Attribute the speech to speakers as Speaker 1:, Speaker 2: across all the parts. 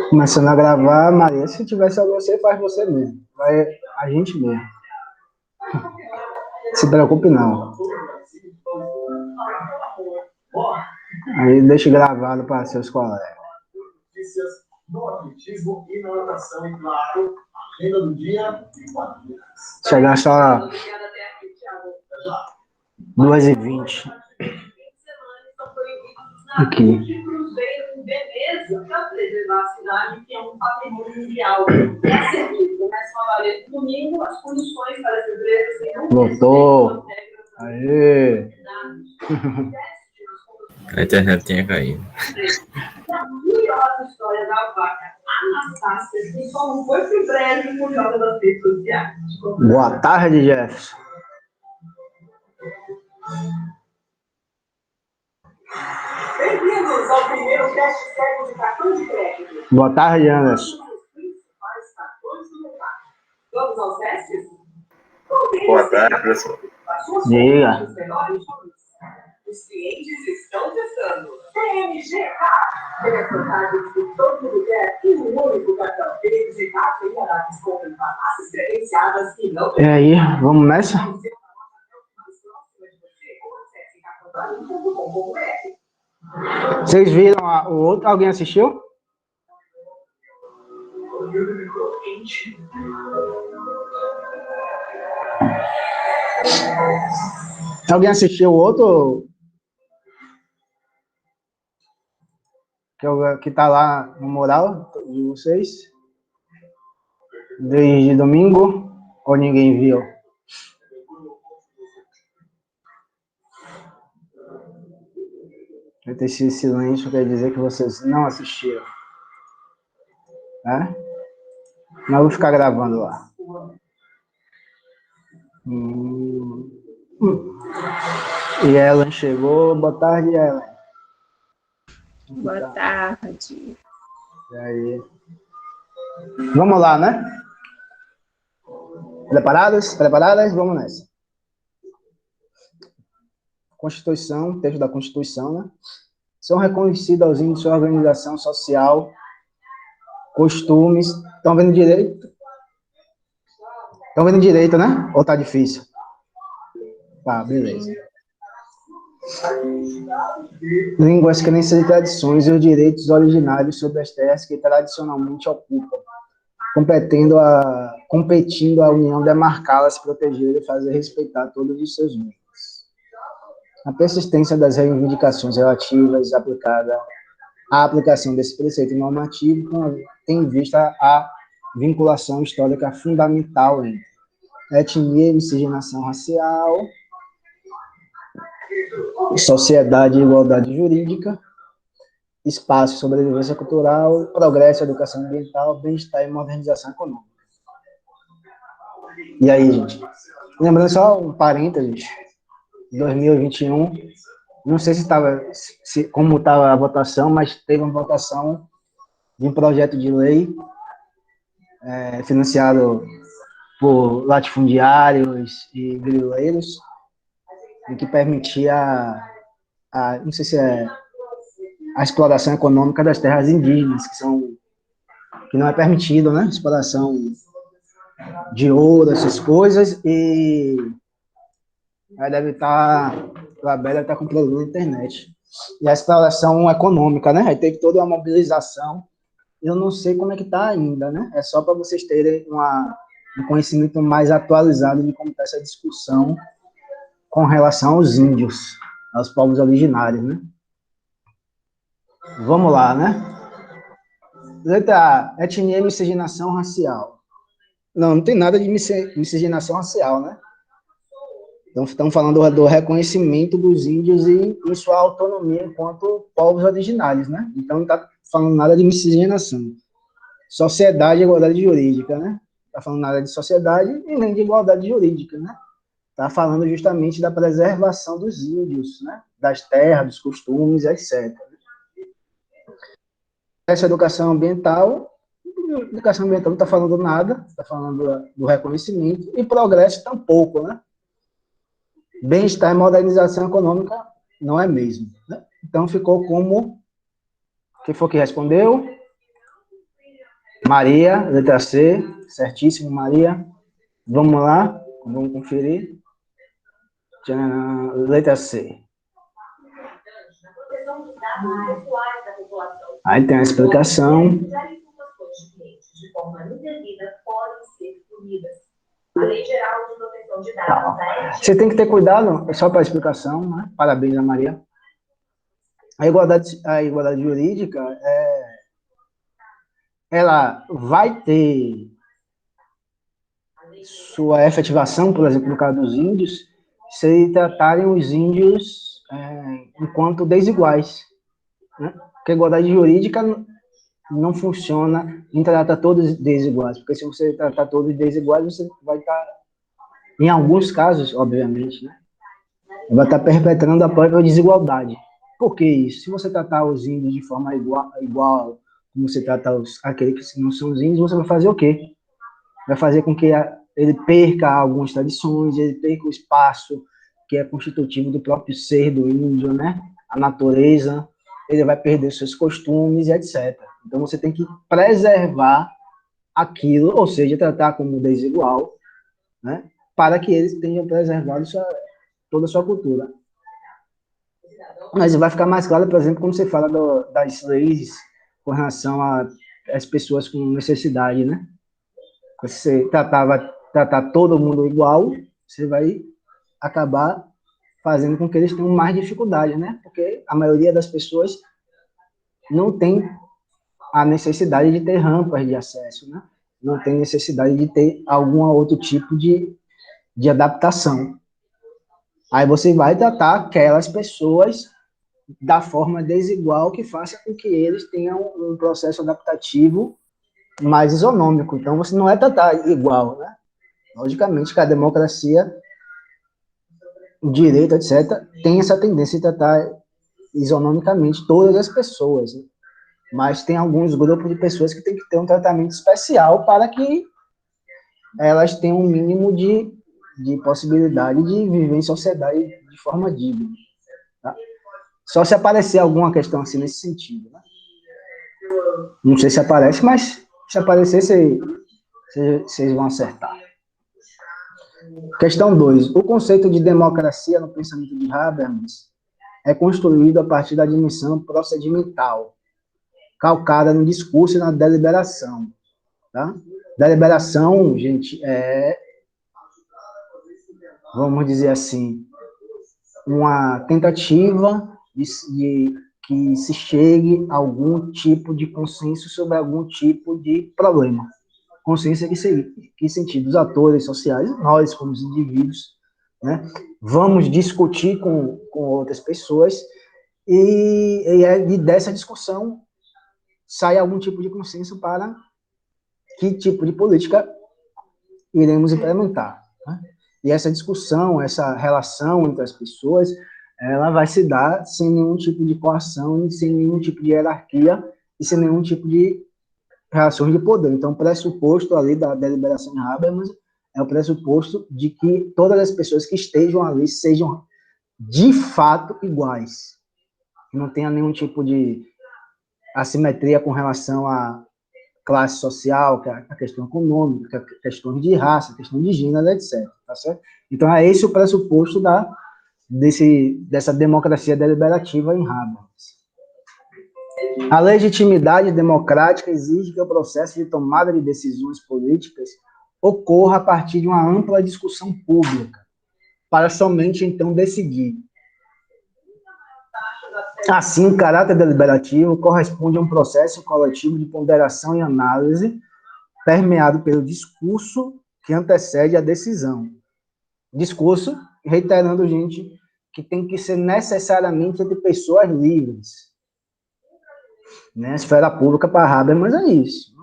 Speaker 1: Começando a gravar, Maria, se tiver só você, faz você mesmo. Vai a gente mesmo. Se preocupe não. Aí deixa gravado para seus colegas. No atletismo e na natação, e claro, a agenda do dia e 4 dias. Chegar só 2h20. Aqui. Beleza, para preservar a cidade, que é um patrimônio mundial. É serviço, começa a valer domingo, as condições para as empresas. Voltou. Aê.
Speaker 2: A internet tinha caído.
Speaker 3: A curiosa história da vaca Anastácia, que só não foi pro prédio por causa das redes sociais.
Speaker 1: Boa tarde, Jefferson.
Speaker 3: Bem-vindos ao primeiro teste cego de cartão de crédito.
Speaker 1: Boa tarde, Anderson.
Speaker 3: Vamos aos testes?
Speaker 2: Boa tarde, professor.
Speaker 1: Diga.
Speaker 3: Os clientes estão testando. CMGK. Teleportagens de todo lugar e um único cartão. CMGK tem desconto em farmácias credenciadas e não...
Speaker 1: E aí, vamos nessa? Vocês viram o outro? Alguém assistiu? Alguém assistiu o outro? Que tá lá no mural de vocês? Desde domingo? Ou ninguém viu? Esse silêncio quer dizer que vocês não assistiram. É? Mas eu vou ficar gravando lá. E Ellen chegou. Boa tarde, Ellen.
Speaker 4: Boa tarde.
Speaker 1: E aí? Vamos lá, né? Preparadas? Preparadas? Vamos nessa. Constituição, texto da Constituição, né? São reconhecidos aos índios sua organização social, costumes. Estão vendo direito? Estão vendo direito, né? Ou tá difícil? Tá, beleza. Línguas, crenças e tradições e os direitos originários sobre as terras que tradicionalmente ocupam, competindo a União demarcá-las, proteger e fazer respeitar todos os seus bens. A persistência das reivindicações relativas à aplicação desse preceito normativo tem em vista a vinculação histórica fundamental entre etnia e miscigenação racial, sociedade e igualdade jurídica, espaço e sobrevivência cultural, progresso, educação ambiental, bem-estar e modernização econômica. E aí, gente? Lembrando só um parênteses, 2021, não sei como estava a votação, mas teve uma votação de um projeto de lei financiado por latifundiários e grileiros, em que permitia não sei se é a exploração econômica das terras indígenas, que não é permitido, né? Exploração de ouro, essas coisas, e aí deve estar, a Bela está com problema na internet. E a exploração econômica, né? Aí teve toda uma mobilização. Eu não sei como é que está ainda, né? É só para vocês terem um conhecimento mais atualizado de como está essa discussão com relação aos índios, aos povos originários, né? Vamos lá, né? Letra A, etnia e miscigenação racial. Não tem nada de miscigenação racial, né? Então, estamos falando do reconhecimento dos índios e sua autonomia enquanto povos originários, né? Então, não está falando nada de miscigenação. Sociedade e igualdade jurídica, né? Está falando nada de sociedade e nem de igualdade jurídica, né? Está falando justamente da preservação dos índios, né? Das terras, dos costumes, etc. Essa educação ambiental não está falando nada, está falando do reconhecimento, e progresso tampouco, né? Bem-estar e modernização econômica não é mesmo, né? Então, ficou como... Quem foi que respondeu? Maria, letra C. Certíssimo, Maria. Vamos lá, vamos conferir. Letra C. Aí tem a explicação. Você tem que ter cuidado, só para a explicação, né? Parabéns a Maria. A igualdade jurídica, ela vai ter sua efetivação, por exemplo, no caso dos índios, se tratarem os índios enquanto desiguais, né? Porque a igualdade jurídica não funciona em tratar todos desiguais, porque se você tratar todos desiguais, você vai estar, em alguns casos, obviamente, né, vai estar perpetrando a própria desigualdade. Por que isso? Se você tratar os índios de forma igual como você trata aqueles que não são os índios, você vai fazer o quê? Vai fazer com que ele perca algumas tradições, ele perca o espaço que é constitutivo do próprio ser do índio, né? A natureza, ele vai perder seus costumes, etc. Então, você tem que preservar aquilo, ou seja, tratar como desigual, né? Para que eles tenham preservado toda a sua cultura. Mas vai ficar mais claro, por exemplo, quando você fala das leis com relação às pessoas com necessidade, né? Você tratar todo mundo igual, você vai acabar fazendo com que eles tenham mais dificuldade, né? Porque a maioria das pessoas não tem a necessidade de ter rampas de acesso, né? Não tem necessidade de ter algum outro tipo de adaptação. Aí você vai tratar aquelas pessoas da forma desigual que faça com que eles tenham um processo adaptativo mais isonômico. Então, você não é tratar igual, né? Logicamente que a democracia, o direito, etc., tem essa tendência de tratar isonomicamente todas as pessoas, né? Mas tem alguns grupos de pessoas que têm que ter um tratamento especial para que elas tenham um mínimo de possibilidade de viver em sociedade de forma digna. Tá? Só se aparecer alguma questão assim nesse sentido, né? Não sei se aparece, mas se aparecer, vocês vão acertar. Questão 2. O conceito de democracia no pensamento de Habermas é construído a partir da dimensão procedimental, calcada no discurso e na deliberação. Tá? Deliberação, gente, vamos dizer assim, uma tentativa de que se chegue a algum tipo de consenso sobre algum tipo de problema. Consciência que sentido? Os atores sociais, nós como os indivíduos, né, vamos discutir com outras pessoas e dessa discussão sai algum tipo de consenso para que tipo de política iremos implementar. Né? E essa discussão, essa relação entre as pessoas, ela vai se dar sem nenhum tipo de coação, sem nenhum tipo de hierarquia e sem nenhum tipo de relações de poder. Então, o pressuposto ali da deliberação de Habermas é o pressuposto de que todas as pessoas que estejam ali sejam de fato iguais. Que não tenha nenhum tipo de assimetria com relação à classe social, a questão econômica, a questão de raça, a questão de gênero, etc. Tá certo? Então, é esse o pressuposto dessa democracia deliberativa em Habermas. A legitimidade democrática exige que o processo de tomada de decisões políticas ocorra a partir de uma ampla discussão pública, para somente então decidir. Assim, o caráter deliberativo corresponde a um processo coletivo de ponderação e análise permeado pelo discurso que antecede a decisão. Discurso, reiterando, gente, que tem que ser necessariamente entre pessoas livres. Né? A esfera pública para Habermas é isso.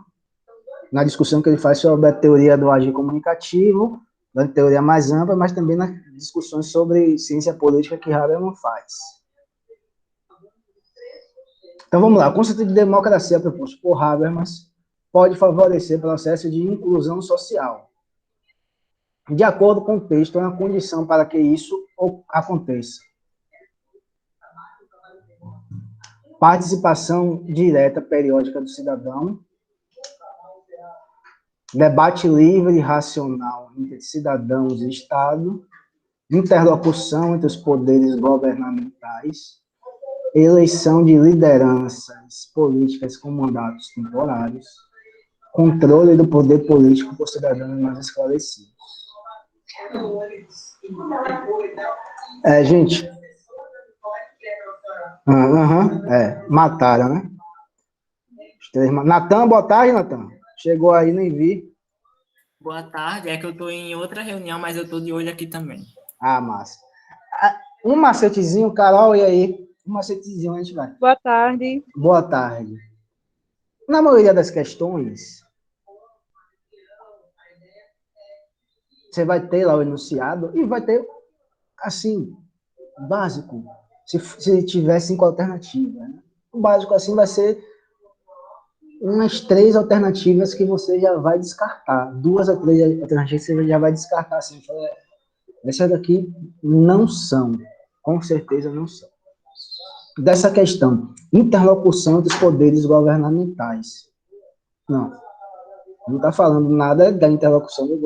Speaker 1: Na discussão que ele faz sobre a teoria do agir comunicativo, da teoria mais ampla, mas também nas discussões sobre ciência política que Habermas faz. Então, vamos lá. O conceito de democracia proposto por Habermas pode favorecer o processo de inclusão social. De acordo com o texto, é uma condição para que isso aconteça. participação direta periódica do cidadão, debate livre e racional entre cidadãos e Estado, interlocução entre os poderes governamentais, eleição de lideranças políticas com mandatos temporários, controle do poder político por cidadãos mais esclarecidos. Gente. Mataram, né? Natan, boa tarde, Natan. Chegou aí, nem vi.
Speaker 4: Boa tarde, é que eu estou em outra reunião, mas eu estou de olho aqui também.
Speaker 1: Ah, massa. Um macetezinho, Carol, e aí? Um macetezinho, a gente vai.
Speaker 5: Boa tarde.
Speaker 1: Boa tarde. Na maioria das questões, você vai ter lá o enunciado e vai ter, assim, básico, se tiver 5 alternativas. Né? O básico, assim, vai ser umas 3 alternativas que você já vai descartar. 2 a 3 alternativas que você já vai descartar, assim, essas daqui não são, com certeza não são. Dessa questão, interlocução dos poderes governamentais. Não está falando nada da interlocução dos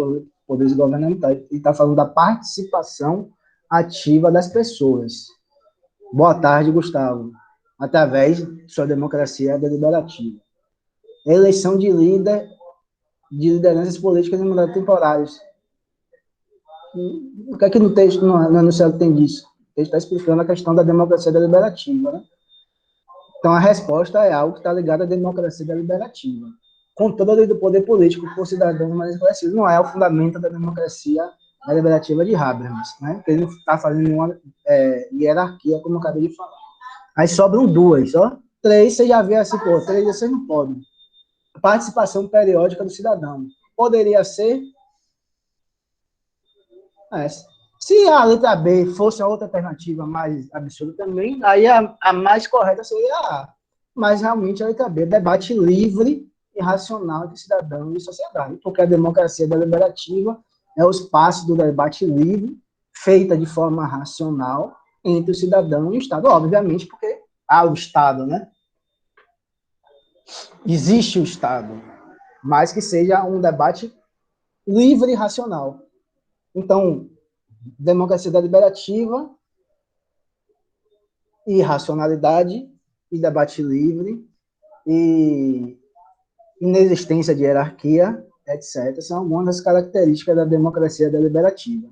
Speaker 1: poderes governamentais, ele está falando da participação ativa das pessoas. Boa tarde, Gustavo. Através de sua democracia deliberativa. Eleição de lideranças políticas em mandatos temporários. O que é que no texto, no enunciado tem disso? O texto está explicando a questão da democracia deliberativa, né? Então, a resposta é algo que está ligado à democracia deliberativa. Controle do poder político por cidadãos mais esclarecidos. Não é o fundamento da democracia deliberativa de Habermas, né? Ele não está fazendo nenhuma hierarquia, como eu acabei de falar. Aí sobram 2, ó. 3, você já vê assim, 3 vocês não podem. Participação periódica do cidadão. Poderia ser... Se a letra B fosse a outra alternativa mais absurda também, aí a mais correta seria a A. Mas realmente a letra B, debate livre e racional entre cidadão e sociedade, porque a democracia deliberativa é o espaço do debate livre, feita de forma racional entre o cidadão e o Estado, obviamente, porque há o Estado, né? Existe o Estado, mas que seja um debate livre e racional. Então, democracia deliberativa e racionalidade e debate livre e inexistência de hierarquia, etc., são algumas das características da democracia deliberativa.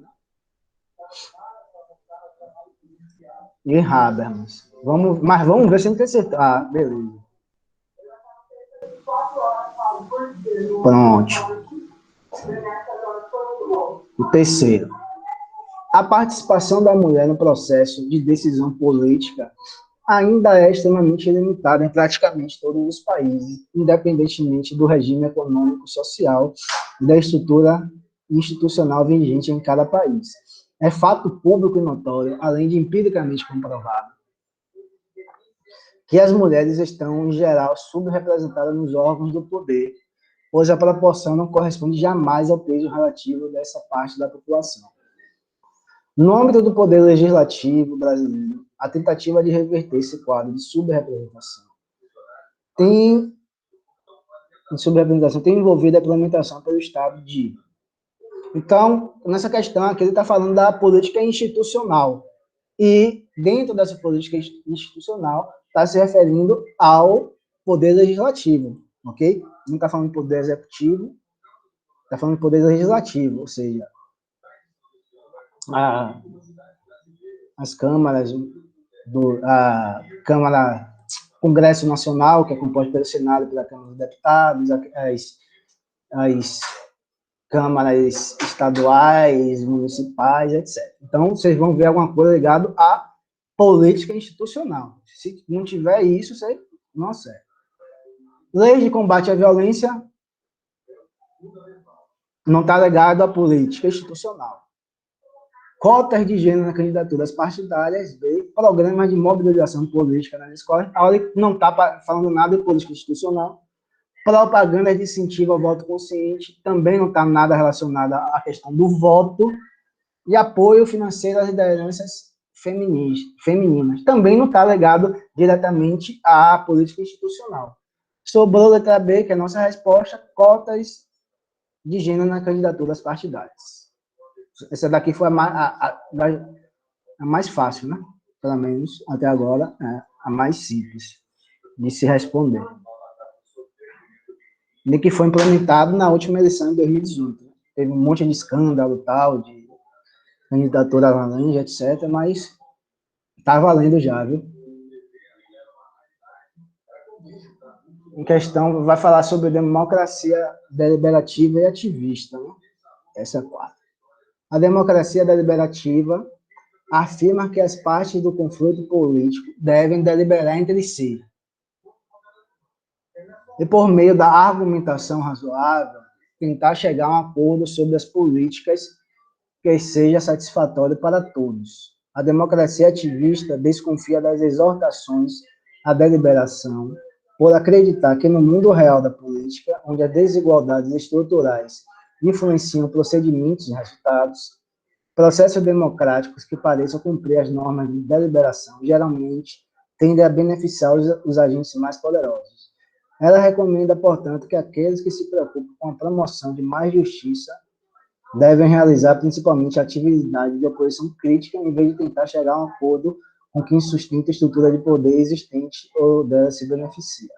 Speaker 1: E Habermas. Mas vamos ver se não tem certeza. Ah, beleza. Pronto. O terceiro. A participação da mulher no processo de decisão política ainda é extremamente limitada em praticamente todos os países, independentemente do regime econômico, social e da estrutura institucional vigente em cada país. É fato público e notório, além de empiricamente comprovado, que as mulheres estão, em geral, subrepresentadas nos órgãos do poder, pois a proporção não corresponde jamais ao peso relativo dessa parte da população. No âmbito do poder legislativo brasileiro, a tentativa de reverter esse quadro de subrepresentação tem envolvido a implementação pelo Estado de... Então, nessa questão aqui, ele está falando da política institucional. E, dentro dessa política institucional, está se referindo ao poder legislativo, ok? Não está falando de poder executivo, está falando de poder legislativo, ou seja, as câmaras, a Câmara, Congresso Nacional, que é composto pelo Senado e pela Câmara dos Deputados, as câmaras estaduais, municipais, etc. Então, vocês vão ver alguma coisa ligada à política institucional. Se não tiver isso, você não acerta. Lei de combate à violência não está ligado à política institucional. Cotas de gênero na candidaturas partidárias, B, programas de mobilização política nas escolas, a hora não está falando nada de política institucional. Propaganda de incentivo ao voto consciente, também não está nada relacionada à questão do voto. E apoio financeiro às lideranças femininas. Também não está ligado diretamente à política institucional. Sobrou letra B, que é a nossa resposta, cotas de gênero nas candidaturas partidárias. Essa daqui foi a mais fácil, né? Pelo menos até agora, a mais simples de se responder. E que foi implementado na última eleição de 2018. Teve um monte de escândalo, tal, de candidatura laranja, etc., mas está valendo já, viu? Em questão, vai falar sobre democracia deliberativa e ativista, né? Essa é a quarta. A democracia deliberativa afirma que as partes do conflito político devem deliberar entre si. E, por meio da argumentação razoável, tentar chegar a um acordo sobre as políticas que seja satisfatório para todos. A democracia ativista desconfia das exortações à deliberação, por acreditar que no mundo real da política, onde as desigualdades estruturais influenciam procedimentos e resultados, processos democráticos que pareçam cumprir as normas de deliberação geralmente tendem a beneficiar os agentes mais poderosos. Ela recomenda, portanto, que aqueles que se preocupam com a promoção de mais justiça devem realizar principalmente atividade de oposição crítica, em vez de tentar chegar a um acordo com quem sustenta a estrutura de poder existente ou dela se beneficia.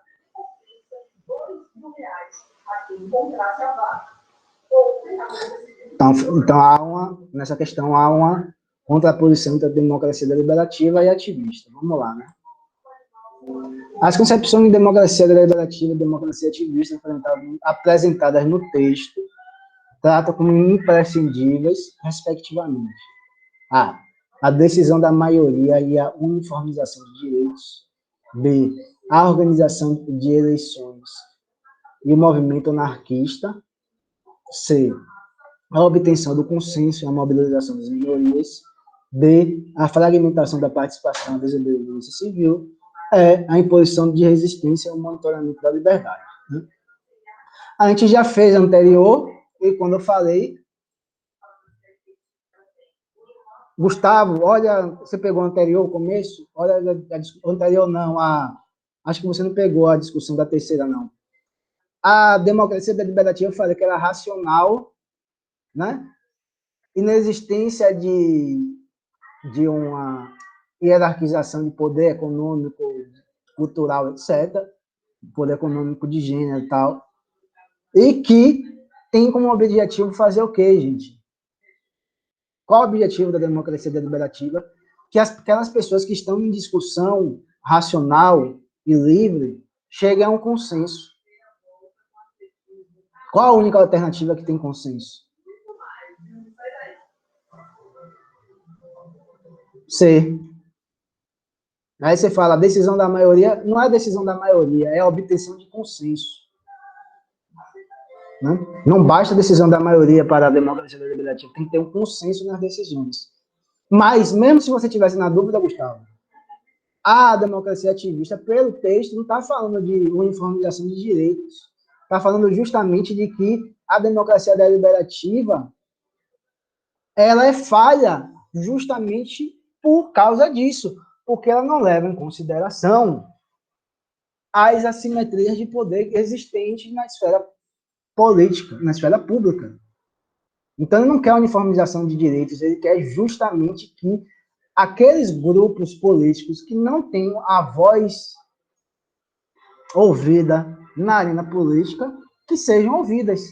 Speaker 1: Então nessa questão há uma contraposição entre a democracia deliberativa e ativista. Vamos lá, né? As concepções de democracia deliberativa e democracia ativista apresentadas no texto tratam como imprescindíveis, respectivamente. A decisão da maioria e a uniformização de direitos. B. A organização de eleições e o movimento anarquista. C. A obtenção do consenso e a mobilização das minorias. D. A fragmentação da participação da desobediência civil. E. A imposição de resistência e o monitoramento da liberdade. A gente já fez anterior, e quando eu falei, Gustavo, olha, você pegou o anterior, o começo? Olha, a anterior não, acho que você não pegou a discussão da terceira, não. A democracia deliberativa, eu falei que era racional, né? Inexistência de uma hierarquização de poder econômico, cultural, etc., poder econômico de gênero e tal, e que tem como objetivo fazer o quê, gente? Qual o objetivo da democracia deliberativa? Que aquelas pessoas que estão em discussão racional e livre cheguem a um consenso. Qual a única alternativa que tem consenso? C. Aí você fala, a decisão da maioria, não é a decisão da maioria, é a obtenção de consenso. Não basta a decisão da maioria para a democracia deliberativa, tem que ter um consenso nas decisões. Mas, mesmo se você tivesse na dúvida, Gustavo, a democracia ativista, pelo texto, não está falando de uniformização de direitos, está falando justamente de que a democracia deliberativa ela é falha justamente por causa disso, porque ela não leva em consideração as assimetrias de poder existentes na esfera política, na esfera pública. Então, ele não quer uniformização de direitos, ele quer justamente que aqueles grupos políticos que não têm a voz ouvida na arena política, que sejam ouvidas.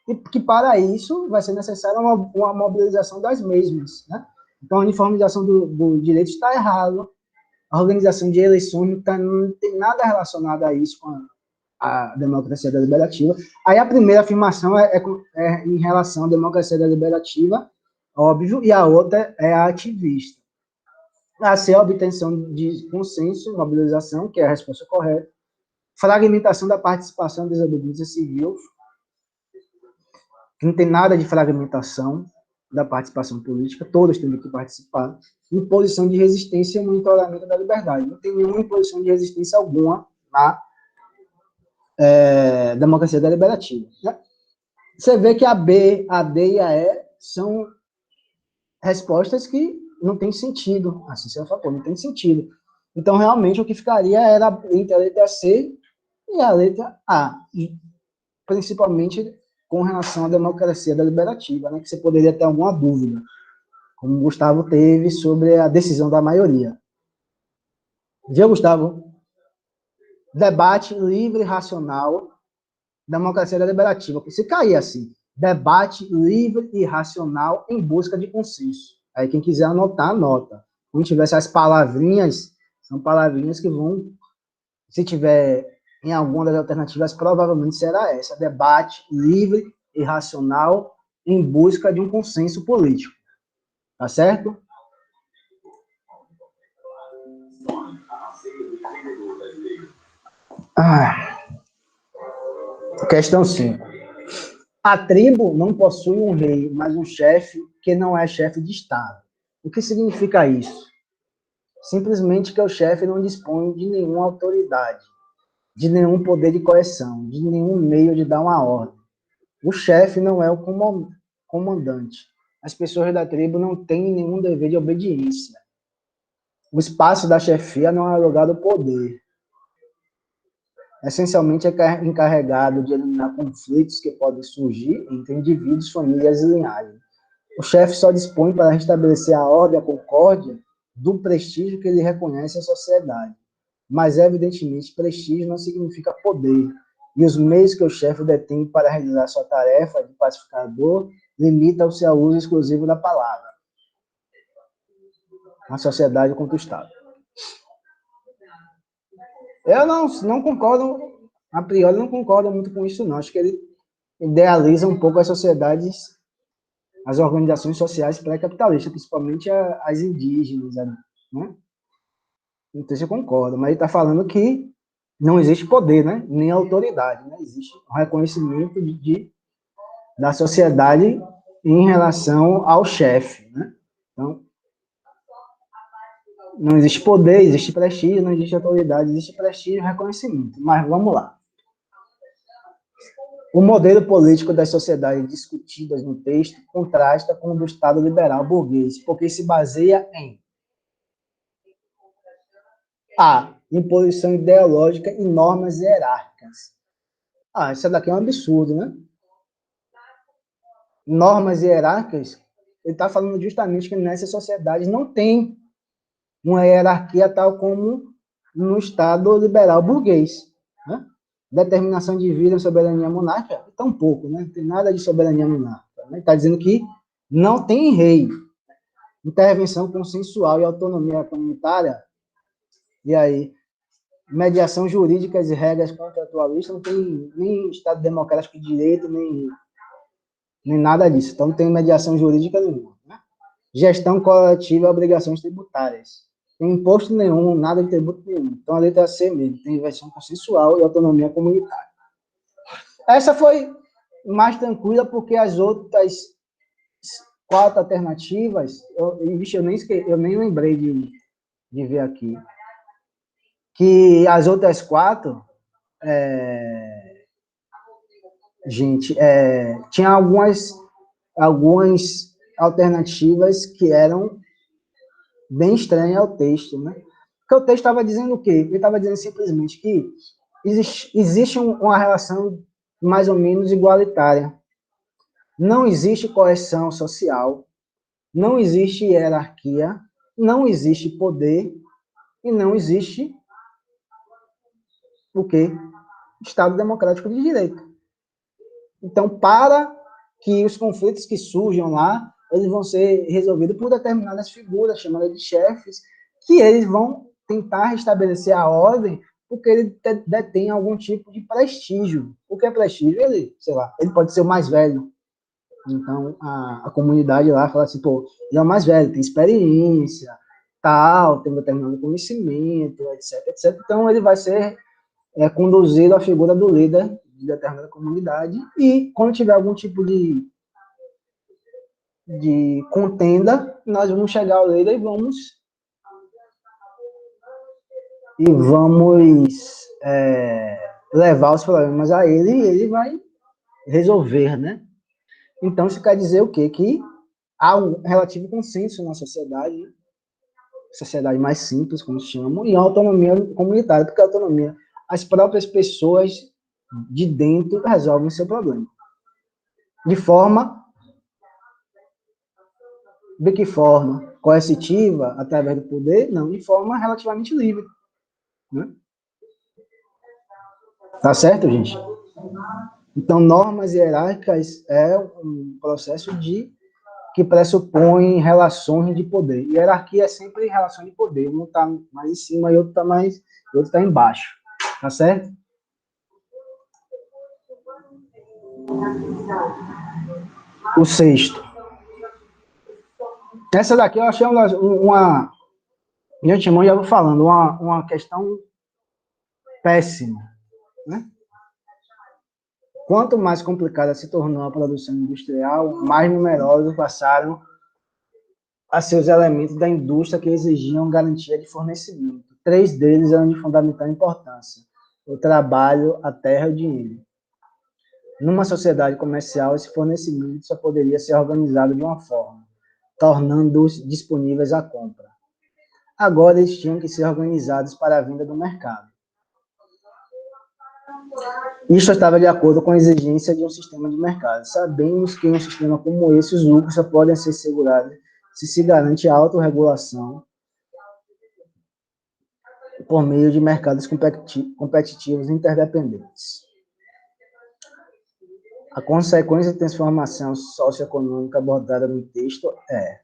Speaker 1: E que, para isso, vai ser necessária uma mobilização das mesmas, né? Então, a uniformização do direito está errado, a organização de eleições não tem nada relacionado a isso com a democracia deliberativa. Aí a primeira afirmação é em relação à democracia deliberativa, óbvio, e a outra é a ativista. A C, a obtenção de consenso, mobilização, que é a resposta correta. Fragmentação da participação da desobediência civil. Não tem nada de fragmentação da participação política, todos têm que participar. Imposição de resistência e monitoramento da liberdade. Não tem nenhuma imposição de resistência alguma na democracia deliberativa. Né? Você vê que a B, a D e a E são respostas que não tem sentido. Assim, você falou, não tem sentido. Então, realmente, o que ficaria era entre a letra C e a letra A, e principalmente com relação à democracia deliberativa, né, que você poderia ter alguma dúvida, como o Gustavo teve sobre a decisão da maioria. Viu, Gustavo? Debate livre e racional, democracia deliberativa. Se cair assim, debate livre e racional em busca de consenso. Aí quem quiser anotar, anota. Quando tiver essas palavrinhas, são palavrinhas que vão, se tiver em alguma das alternativas, provavelmente será essa, debate livre e racional em busca de um consenso político. Tá certo? Questão 5. A tribo não possui um rei, mas um chefe que não é chefe de Estado. O que significa isso? Simplesmente que o chefe não dispõe de nenhuma autoridade, de nenhum poder de coerção, de nenhum meio de dar uma ordem. O chefe não é o comandante. As pessoas da tribo não têm nenhum dever de obediência. O espaço da chefia não é lugar do poder. Essencialmente é encarregado de eliminar conflitos que podem surgir entre indivíduos, famílias e linhagens. O chefe só dispõe para restabelecer a ordem e a concórdia do prestígio que ele reconhece à sociedade. Mas, evidentemente, prestígio não significa poder. E os meios que o chefe detém para realizar sua tarefa de pacificador limitam-se ao uso exclusivo da palavra. A sociedade contra o Estado. Eu não concordo, a priori não concordo muito com isso, não. Acho que ele idealiza um pouco as sociedades, as organizações sociais pré-capitalistas, principalmente as indígenas, né? Então, você concorda, mas ele está falando que não existe poder, né? Nem autoridade, né? Existe um reconhecimento da sociedade em relação ao chefe, né? Então, não existe poder, existe prestígio, não existe autoridade, existe prestígio e reconhecimento. Mas vamos lá. O modelo político das sociedades discutidas no texto contrasta com o do Estado liberal burguês, porque se baseia em A. Imposição ideológica e normas hierárquicas. Isso daqui é um absurdo, né? Normas hierárquicas, ele está falando justamente que nessas sociedades não tem uma hierarquia tal como no Estado liberal burguês, né? Determinação de vida e soberania monárquica, tão pouco, né? Não tem nada de soberania monárquica. Né? Está dizendo que não tem rei. Intervenção consensual e autonomia comunitária, e aí, mediação jurídica e regras contratualistas, não tem nem Estado democrático de direito, nem nada disso. Então, não tem mediação jurídica nenhuma. Né? Gestão coletiva e obrigações tributárias. Tem imposto nenhum, nada de tributo nenhum. Então, a letra C mesmo, tem inversão consensual e autonomia comunitária. Essa foi mais tranquila, porque as outras 4 alternativas, eu nem lembrei de ver aqui, que as outras 4, tinha algumas alternativas que eram bem estranha ao texto, né? Porque o texto estava dizendo o quê? Ele estava dizendo simplesmente que existe uma relação mais ou menos igualitária. Não existe coerção social, não existe hierarquia, não existe poder e não existe o quê? Estado democrático de direito. Então, para que os conflitos que surjam lá, eles vão ser resolvidos por determinadas figuras, chamadas de chefes, que eles vão tentar restabelecer a ordem, porque ele detém algum tipo de prestígio. O que é prestígio? Ele, sei lá, ele pode ser o mais velho. Então, a comunidade lá fala assim, pô, ele é o mais velho, tem experiência, tal, tem determinado conhecimento, etc, etc. Então, ele vai ser conduzido à figura do líder de determinada comunidade, e quando tiver algum tipo de contenda, nós vamos chegar ao líder e vamos levar os problemas a ele, e ele vai resolver, né? Então, isso quer dizer o quê? Que há um relativo consenso na sociedade, né? Sociedade mais simples, como se chama, e a autonomia comunitária, porque a autonomia, as próprias pessoas de dentro resolvem o seu problema. De que forma? Coercitiva, através do poder? Não, de forma relativamente livre. Né? Tá certo, gente? Então, normas hierárquicas é um processo que pressupõe relações de poder. Hierarquia é sempre relação de poder. Um está mais em cima e outro está embaixo. Tá certo? O sexto. Essa daqui eu achei uma de antemão já vou falando, uma questão péssima. Né? Quanto mais complicada se tornou a produção industrial, mais numerosos passaram a ser os elementos da indústria que exigiam garantia de fornecimento. 3 deles eram de fundamental importância: o trabalho, a terra e o dinheiro. Numa sociedade comercial, esse fornecimento só poderia ser organizado de uma forma, tornando-os disponíveis à compra. Agora eles tinham que ser organizados para a venda do mercado. Isto estava de acordo com a exigência de um sistema de mercado. Sabemos que em um sistema como esse, os lucros só podem ser segurados se se garante a autorregulação por meio de mercados competitivos interdependentes. A consequência da transformação socioeconômica abordada no texto é: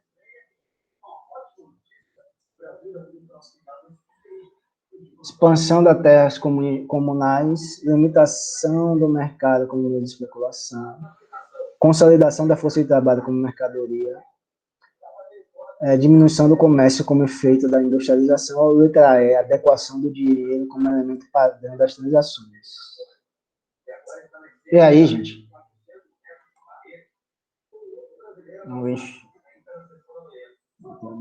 Speaker 1: expansão das terras comunais, limitação do mercado como meio de especulação, consolidação da força de trabalho como mercadoria, diminuição do comércio como efeito da industrialização, letra E, adequação do dinheiro como elemento padrão das transações. E aí, gente? Vamos ver.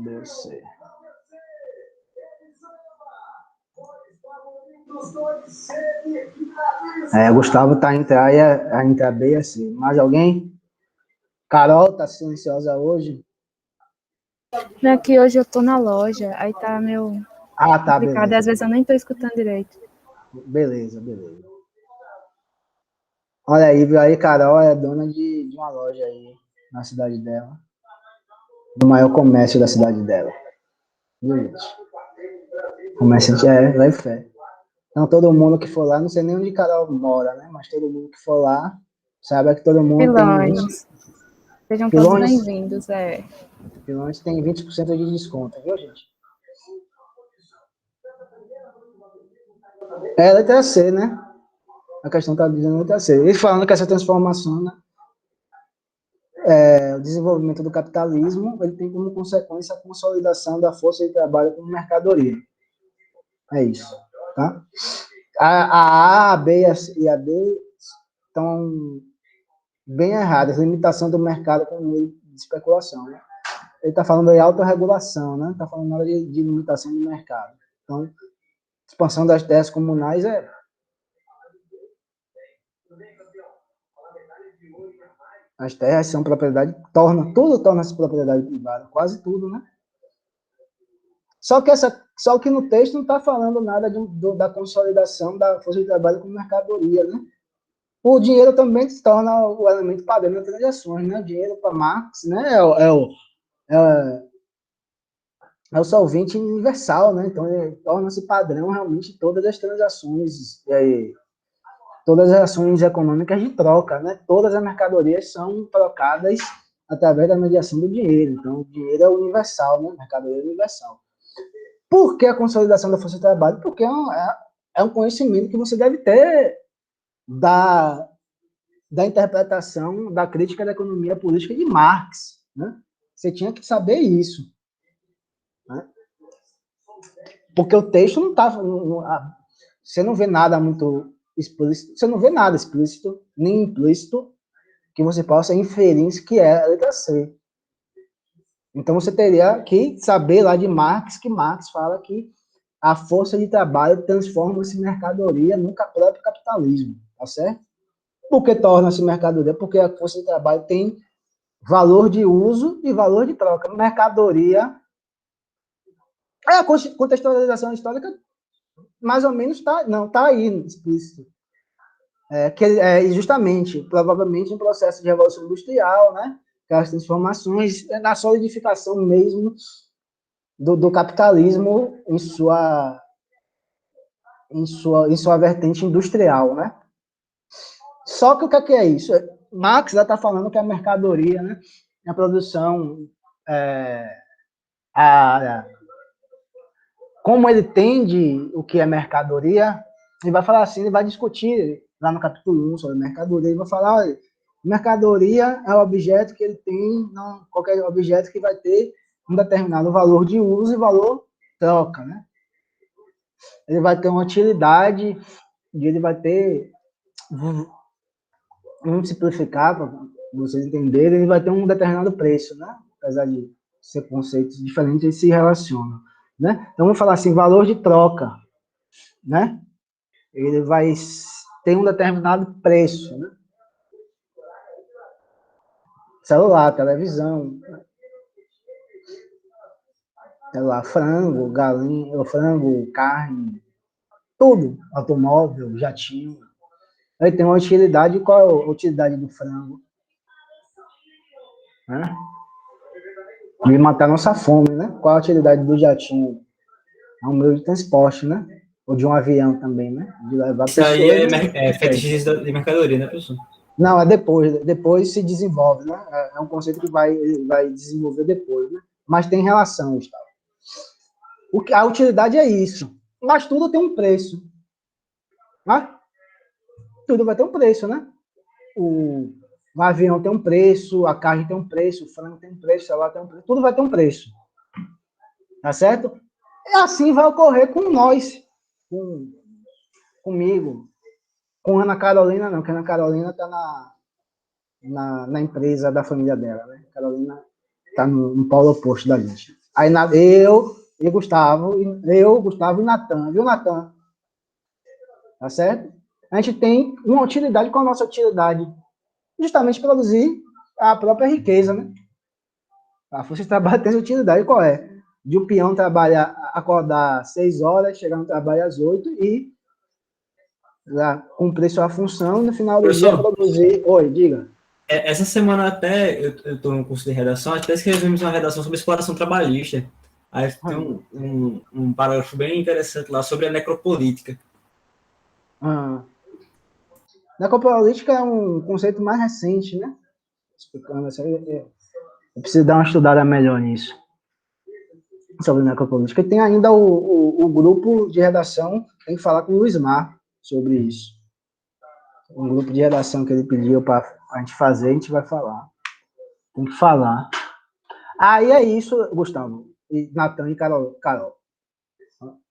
Speaker 1: Deve ser. Gustavo tá entre A e entre a B e a C. Mais alguém? Carol, tá silenciosa hoje?
Speaker 5: Não é que hoje eu tô na loja, aí tá meio
Speaker 1: tá,
Speaker 5: complicado,
Speaker 1: beleza.
Speaker 5: às vezes eu nem tô escutando direito.
Speaker 1: Beleza. Olha aí, viu aí, Carol é dona de uma loja aí na cidade dela, do maior comércio da cidade dela. Viu, gente? Comerciante vai fé. Então, todo mundo que for lá, não sei nem onde Carol mora, né? Mas todo mundo que for lá, saiba que todo mundo
Speaker 5: Pilões. Sejam todos bem-vindos,
Speaker 1: Pilões tem 20% de desconto, viu, gente? É letra C, né? A questão está dizendo letra C. E falando que essa transformação, né? O desenvolvimento do capitalismo, ele tem como consequência a consolidação da força de trabalho como mercadoria. É isso, tá? A A, a B e a D estão bem erradas. Limitação do mercado como meio de especulação, né? Ele está falando de autorregulação, né? Está falando nada de limitação do mercado. Então, expansão das terras comunais as terras são propriedade, tudo torna-se propriedade privada, quase tudo, né? Só que no texto não está falando nada da consolidação da força de trabalho como mercadoria, né? O dinheiro também se torna o elemento padrão das transações, né? O dinheiro para Marx, né? É o solvente universal, né? Então, ele torna-se padrão realmente todas as transações, todas as ações econômicas de troca, né? Todas as mercadorias são trocadas através da mediação do dinheiro. Então, o dinheiro é universal, né? Mercadoria é universal. Por que a consolidação da força de trabalho? Porque é um conhecimento que você deve ter da interpretação, da crítica da economia política de Marx, né? Você tinha que saber isso. Né? Porque o texto não está... Você não vê nada muito explícito, você não vê nada explícito, nem implícito, que você possa inferir que é a letra C. Então, você teria que saber lá de Marx, que Marx fala que a força de trabalho transforma-se em mercadoria no próprio capitalismo, tá certo? Por que torna-se mercadoria? Porque a força de trabalho tem valor de uso e valor de troca. Mercadoria, a contextualização histórica, mais ou menos, tá aí, explícito. Justamente, provavelmente, um processo de revolução industrial, né? Aquelas transformações, na solidificação mesmo do capitalismo em sua vertente industrial, né? Só que o que é isso? Marx já está falando que a mercadoria, né? A produção, como ele entende o que é mercadoria, ele vai falar assim, ele vai discutir lá no capítulo 1 sobre mercadoria, ele vai falar, olha, mercadoria é o objeto que ele tem, não qualquer objeto que vai ter um determinado valor de uso e valor troca, né? Ele vai ter uma utilidade e ele vai ter, vamos simplificar para vocês entenderem, ele vai ter um determinado preço, né? Apesar de ser conceitos diferentes, eles se relacionam, né? Então, vamos falar assim, valor de troca, né? Ele vai ter um determinado preço, né? Celular, televisão, sei lá, frango, galinha, frango, carne, tudo, automóvel, jatinho. Aí tem uma utilidade, qual é a utilidade do frango? Né? De matar nossa fome, né? Qual a utilidade do jatinho? É um meio de transporte, né? Ou de um avião também, né? De levar
Speaker 6: Isso aí
Speaker 1: pessoas.
Speaker 6: é fetiche de mercadoria, né, professor?
Speaker 1: Não, é depois se desenvolve, né? É um conceito que vai desenvolver depois, né? Mas tem relação, Gustavo. A utilidade é isso. Mas tudo tem um preço. Né? Tudo vai ter um preço, né? O avião tem um preço, a carne tem um preço, o frango tem um preço, o celular tem um preço, tudo vai ter um preço. Tá certo? E assim vai ocorrer com nós, comigo, com Ana Carolina, não, que a Ana Carolina está na empresa da família dela, né? A Carolina está no polo oposto da gente. Aí eu e Gustavo, Gustavo e Natan, viu, Natan? Tá certo? A gente tem uma utilidade com a nossa utilidade, justamente produzir a própria riqueza, né? A força de trabalho tem utilidade, qual é? De um peão trabalhar, acordar 6 horas, chegar no trabalho às 8 e lá, cumprir sua função, no final do dia
Speaker 6: Professor,
Speaker 1: produzir. Oi, diga.
Speaker 6: essa semana até, eu estou no curso de redação, até escrevemos uma redação sobre exploração trabalhista. Aí tem um parágrafo bem interessante lá sobre a necropolítica.
Speaker 1: Necropolítica é um conceito mais recente, né? Explicando assim, eu preciso dar uma estudada melhor nisso, sobre necropolítica. E tem ainda o grupo de redação, tem que falar com o Luiz Mar sobre isso. Um grupo de redação que ele pediu para a gente fazer, a gente vai falar. Tem que falar. Aí é isso, Gustavo, e Natan e Carol.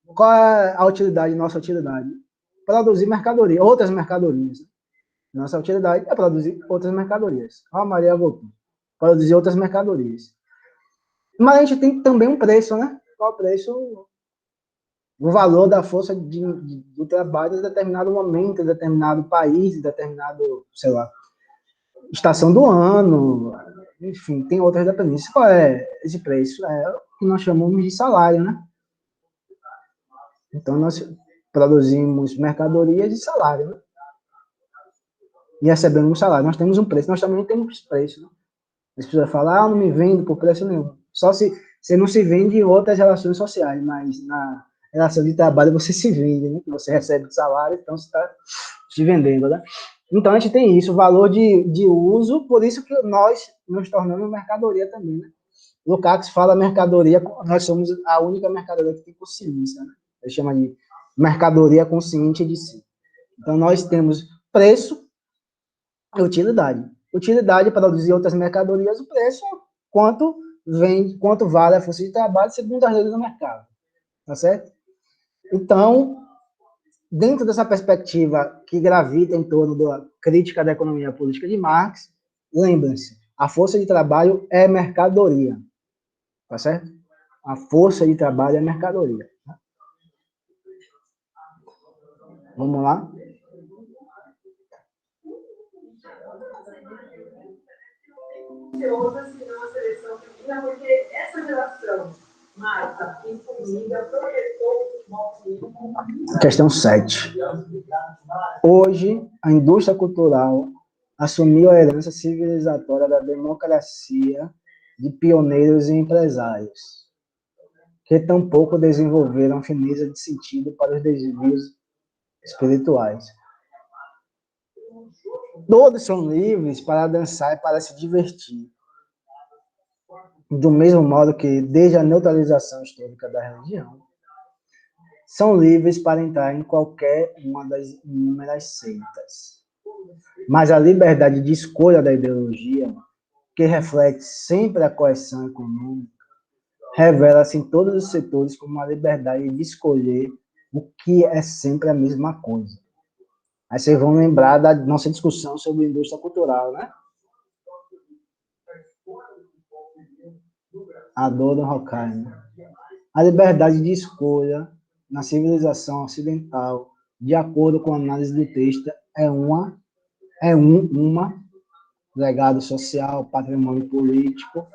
Speaker 1: Qual é a utilidade, nossa utilidade? Produzir mercadoria, outras mercadorias. Nossa utilidade é produzir outras mercadorias. A Maria voltou. Produzir outras mercadorias. Mas a gente tem também um preço, né? Qual o preço? O valor da força do trabalho em determinado momento, em determinado país, em determinado, sei lá, estação do ano. Enfim, tem outras dependências. Qual é esse preço? É o que nós chamamos de salário, né? Então, nós produzimos mercadorias e salário, né? E recebemos um salário. Nós temos um preço. Nós também temos preço, né? As pessoas falam, não me vendo por preço nenhum. Só se você não se vende em outras relações sociais, mas na relação de trabalho você se vende, né? Você recebe salário, então você está se vendendo, né? Então a gente tem isso, o valor de uso, por isso que nós nos tornamos mercadoria também, né? Lukács fala mercadoria, nós somos a única mercadoria que tem consciência, né? Ele chama de mercadoria consciente de si. Então nós temos preço e utilidade. Utilidade para produzir outras mercadorias, o preço, quanto vale a força de trabalho segundo as leis do mercado. Tá certo? Então, dentro dessa perspectiva que gravita em torno da crítica da economia política de Marx, lembrem-se, a força de trabalho é mercadoria. Tá certo? A força de trabalho é mercadoria. Vamos lá?
Speaker 3: ansiosa se não a seleção feminina, porque essa geração, Marta e Formiga, projetou o futebol feminino.
Speaker 1: Questão 7. Hoje, a indústria cultural assumiu a herança civilizatória da democracia de pioneiros e empresários, que tampouco desenvolveram fineza de sentido para os desvios espirituais. Todos são livres para dançar e para se divertir, do mesmo modo que, desde a neutralização histórica da religião, são livres para entrar em qualquer uma das inúmeras seitas. Mas a liberdade de escolha da ideologia, que reflete sempre a coerção econômica, revela-se em todos os setores como a liberdade de escolher o que é sempre a mesma coisa. Aí vocês vão lembrar da nossa discussão sobre indústria cultural, né? A dor do Horkheimer. A liberdade de escolha na civilização ocidental, de acordo com a análise do texto, é um legado social, patrimônio político,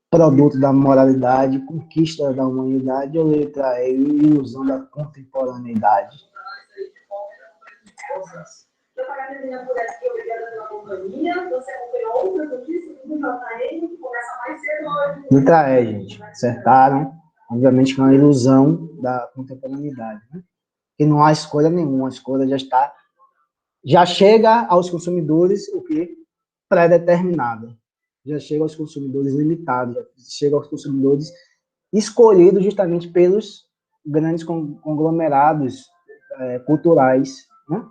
Speaker 1: produto da moralidade, conquista da humanidade, ou letra E, ilusão da contemporaneidade.
Speaker 3: Eu para terminar por aqui, obrigada pela companhia. Você acompanhou outras notícias do JN, que começa mais cedo hoje.
Speaker 1: Letra E, gente. Acertaram. Obviamente que é uma ilusão da contemporaneidade, né? Que não há escolha nenhuma, a escolha já chega aos consumidores o que? Pré-determinada. Já chega aos consumidores limitados, já chega aos consumidores escolhidos justamente pelos grandes conglomerados culturais, né?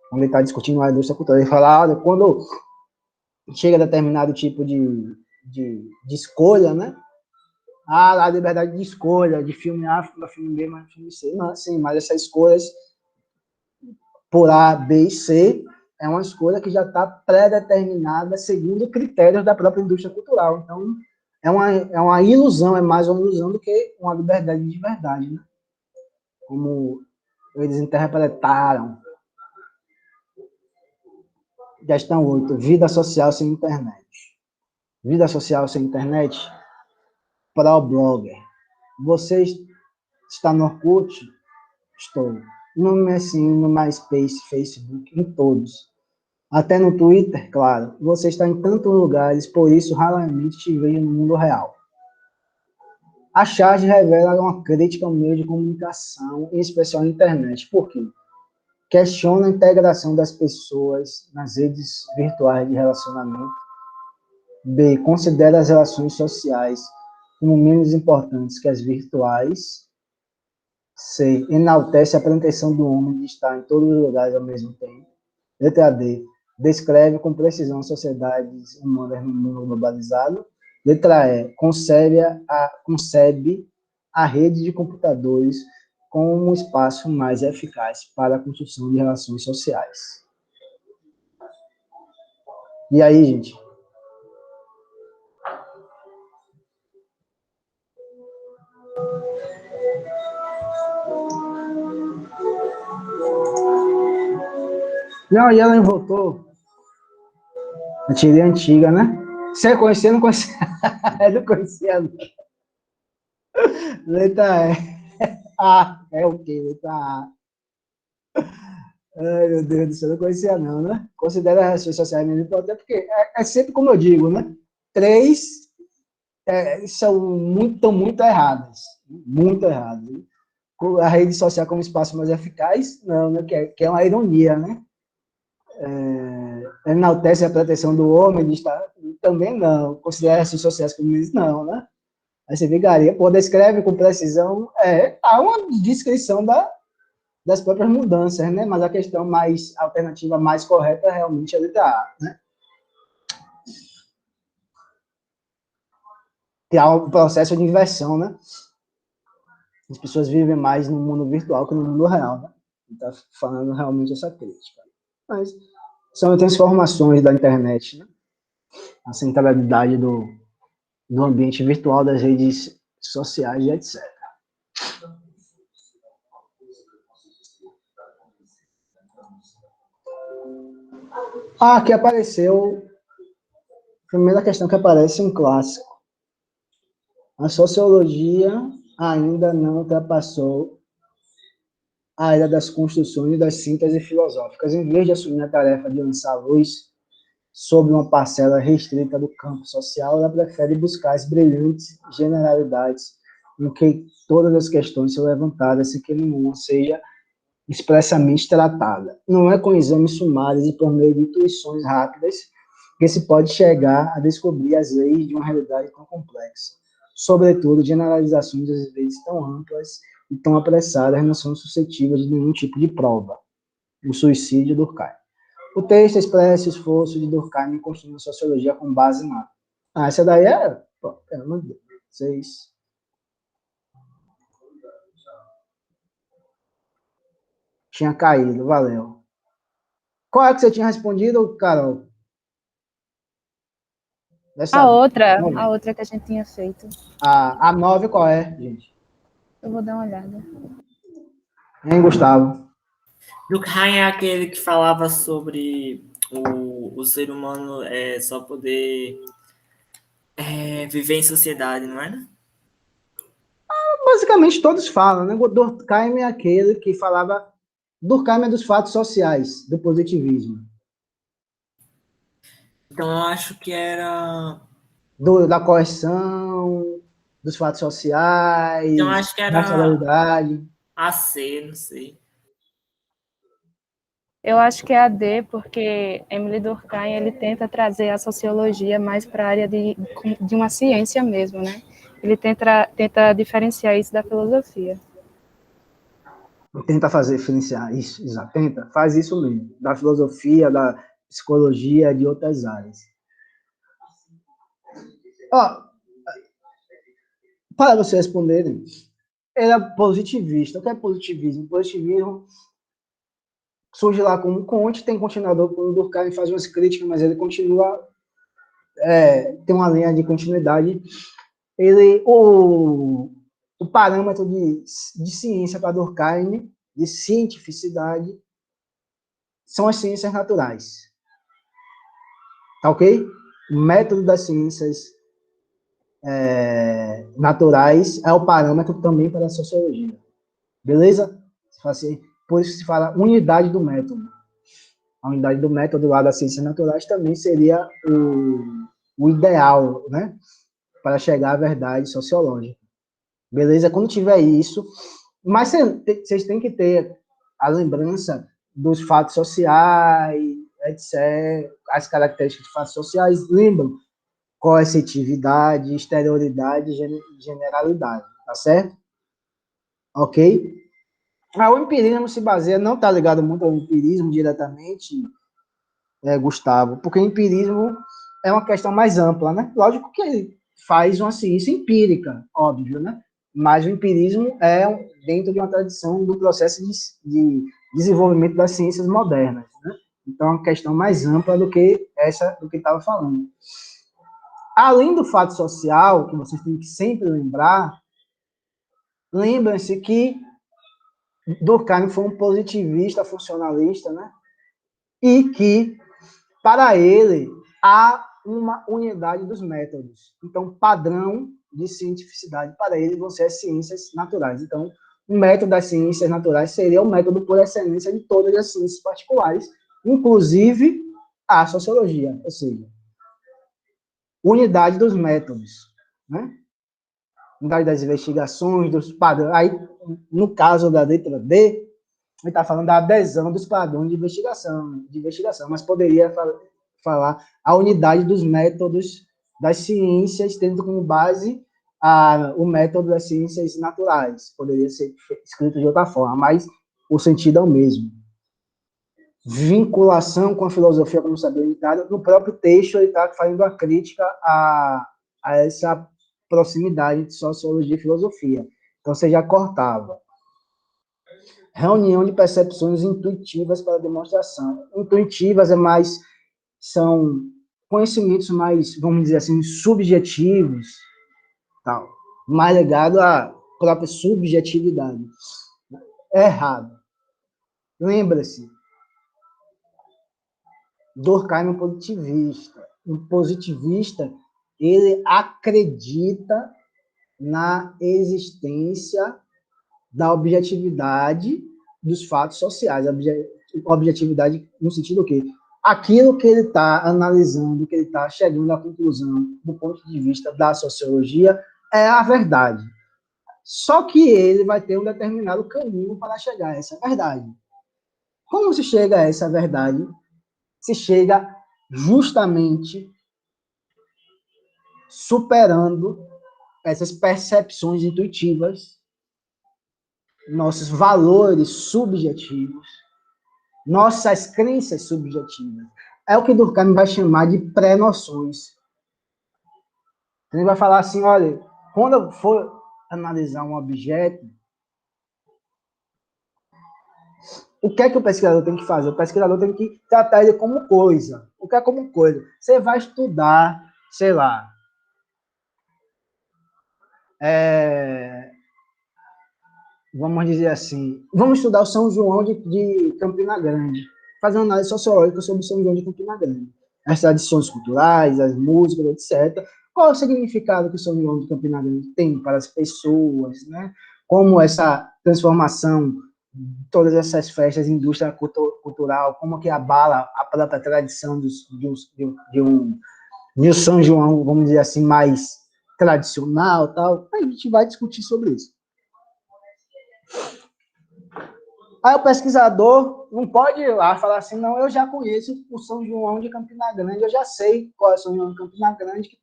Speaker 1: Quando ele está discutindo a indústria cultural, ele fala, olha, quando chega a determinado tipo de escolha, né? A liberdade de escolha, de filme A, filme B, mas filme C. Não, sim, mas essas escolhas por A, B e C é uma escolha que já está pré-determinada segundo critérios da própria indústria cultural. Então, é uma ilusão, é mais uma ilusão do que uma liberdade de verdade, né? Como eles interpretaram. Questão 8. Vida social sem internet. Vida social sem internet? Para o blogger. Você está no Orkut? Estou. No MSN, no MySpace, Facebook, em todos. Até no Twitter, claro. Você está em tantos lugares, por isso raramente te vejo no mundo real. A charge revela uma crítica ao meio de comunicação, em especial na internet. Por quê? Questiona a integração das pessoas nas redes virtuais de relacionamento. B. Considera as relações sociais como menos importantes que as virtuais. C. Enaltece a pretensão do homem de estar em todos os lugares ao mesmo tempo. Letra D. Descreve com precisão sociedades humanas no mundo globalizado. Letra E. Concebe a rede de computadores como um espaço mais eficaz para a construção de relações sociais. E aí, gente? Não, e ela voltou. A tirinha antiga, né? Você conhecia, não conhecia? Não conhecia, não. Letra E. A. É o quê? Letra A. Ai, meu Deus do céu, não conhecia não, né? Considera as redes sociais mesmo importante, porque é sempre como eu digo, né? 3 estão muito erradas. Muito erradas. A rede social como espaço mais eficaz, não, né? Que é uma ironia, né? Enaltece a proteção do homem, de estar, também não. Considera as redes sociais como isso, não, né? Aí você vigaria, pô, descreve com precisão, há uma descrição das próprias mudanças, né? Mas a questão mais alternativa, mais correta, é realmente a letra A, né? Que há um processo de inversão, né? As pessoas vivem mais no mundo virtual que no mundo real, né? Está falando realmente essa crítica. Mas são transformações da internet, né? A centralidade do ambiente virtual, das redes sociais e etc. Aqui apareceu Primeira questão que aparece um clássico. A sociologia ainda não ultrapassou a era das construções e das sínteses filosóficas. Em vez de assumir a tarefa de lançar luz sobre uma parcela restrita do campo social, ela prefere buscar as brilhantes generalidades em que todas as questões são levantadas sem que nenhuma seja expressamente tratada. Não é com exames sumários e por meio de intuições rápidas que se pode chegar a descobrir as leis de uma realidade tão complexa. Sobretudo, generalizações às vezes tão amplas e tão apressadas não são suscetíveis de nenhum tipo de prova. O suicídio do Durkheim. O texto expressa o esforço de Durkheim em construir uma sociologia com base na... essa daí é... pelo amor de Deus. Vocês... Tinha caído, valeu. Qual é que você tinha respondido, Carol?
Speaker 5: A outra que a gente tinha feito.
Speaker 1: A 9 qual é, gente?
Speaker 5: Eu vou dar uma olhada.
Speaker 1: Hein, Gustavo?
Speaker 4: Durkheim é aquele que falava sobre o ser humano só poder viver em sociedade, não é?
Speaker 1: Basicamente todos falam, né? Durkheim é aquele que falava... Durkheim é dos fatos sociais, do positivismo.
Speaker 4: Então, eu acho que era...
Speaker 1: Da correção, dos fatos sociais,
Speaker 4: Então, eu acho que
Speaker 1: da
Speaker 4: era
Speaker 1: racionalidade.
Speaker 4: AC, não sei.
Speaker 5: Eu acho que é a D, porque Emile Durkheim ele tenta trazer a sociologia mais para a área de uma ciência mesmo, né? Ele tenta diferenciar isso da filosofia.
Speaker 1: Tenta fazer, diferenciar isso, exato, tenta, faz isso mesmo, da filosofia, da psicologia, de outras áreas. Ó, para vocês responderem, ele é positivista. O que é positivismo? Positivismo surge lá com Comte, tem continuador com o Durkheim, faz umas críticas, mas ele continua, tem uma linha de continuidade. O parâmetro de ciência para Durkheim, de cientificidade, são as ciências naturais. Tá ok? O método das ciências naturais é o parâmetro também para a sociologia. Beleza? Por isso se fala unidade do método. A unidade do método lá das ciências naturais também seria o ideal, né? Para chegar à verdade sociológica. Beleza? Quando tiver isso, mas vocês têm que ter a lembrança dos fatos sociais, etc., as características de fatos sociais, lembram? Coercitividade, exterioridade e generalidade, tá certo? Ok? O empirismo se baseia, não está ligado muito ao empirismo diretamente, Gustavo, porque o empirismo é uma questão mais ampla, né? Lógico que ele faz uma ciência empírica, óbvio, né? Mas o empirismo é dentro de uma tradição do processo de desenvolvimento das ciências modernas, né? Então, é uma questão mais ampla do que estava falando. Além do fato social, que vocês têm que sempre lembrar, lembrem-se que Durkheim foi um positivista funcionalista, né? E que, para ele, há uma unidade dos métodos. Então, padrão de cientificidade para ele vão ser as ciências naturais. Então, o método das ciências naturais seria o método por excelência de todas as ciências particulares, inclusive a sociologia, ou seja, unidade dos métodos, né? Unidade das investigações, dos padrões. Aí, no caso da letra D, ele está falando da adesão dos padrões de investigação, mas poderia falar a unidade dos métodos das ciências, tendo como base o método das ciências naturais. Poderia ser escrito de outra forma, mas o sentido é o mesmo. Vinculação com a filosofia como saber unitário. No próprio texto, ele está fazendo a crítica a essa proximidade de sociologia e filosofia. Então, você já cortava. Reunião de percepções intuitivas para demonstração. Intuitivas são conhecimentos mais, vamos dizer assim, subjetivos, tal, mais ligado à própria subjetividade. É errado. Lembra-se, Durkheim é um positivista. o positivista, ele acredita na existência da objetividade dos fatos sociais. Objetividade no sentido que aquilo que ele está analisando, que ele está chegando à conclusão do ponto de vista da sociologia é a verdade. Só que ele vai ter um determinado caminho para chegar a essa verdade. Como se chega a essa verdade? Se chega justamente superando essas percepções intuitivas, nossos valores subjetivos, nossas crenças subjetivas. É o que Durkheim vai chamar de pré-noções. Ele vai falar assim, olha, quando eu for analisar um objeto, o que é que o pesquisador tem que fazer? O pesquisador tem que tratar ele como coisa. O que é como coisa? Você vai estudar, sei lá, vamos dizer assim, vamos estudar o São João de Campina Grande, fazer uma análise sociológica sobre o São João de Campina Grande, as tradições culturais, as músicas, etc. Qual é o significado que o São João de Campina Grande tem para as pessoas, né? Como essa transformação, todas essas festas, indústria cultural, como que abala a própria tradição de um São João, vamos dizer assim, mais tradicional, tal. A gente vai discutir sobre isso. Aí o pesquisador não pode ir lá falar assim, não, eu já conheço o São João de Campina Grande, eu já sei qual é o São João de Campina Grande, que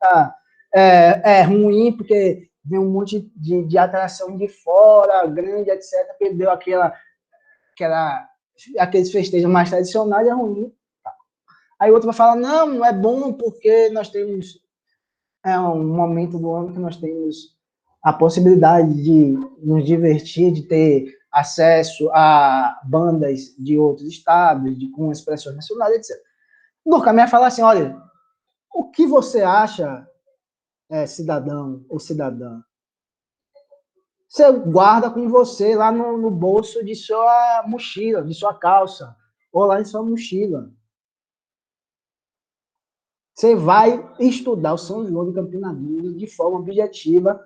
Speaker 1: é ruim, porque vem um monte de atração de fora, grande, etc., perdeu aqueles festejos mais tradicionais, é ruim. Aí o outro vai falar, não é bom porque nós temos um momento do ano que nós temos a possibilidade de nos divertir, de ter acesso a bandas de outros estados, com expressões nacionais, etc. Durkheim vai falar assim, olha, o que você acha, cidadão ou cidadã? Você guarda com você lá no bolso de sua mochila, de sua calça, ou lá em sua mochila. Você vai estudar o São João de Campina Grande de forma objetiva,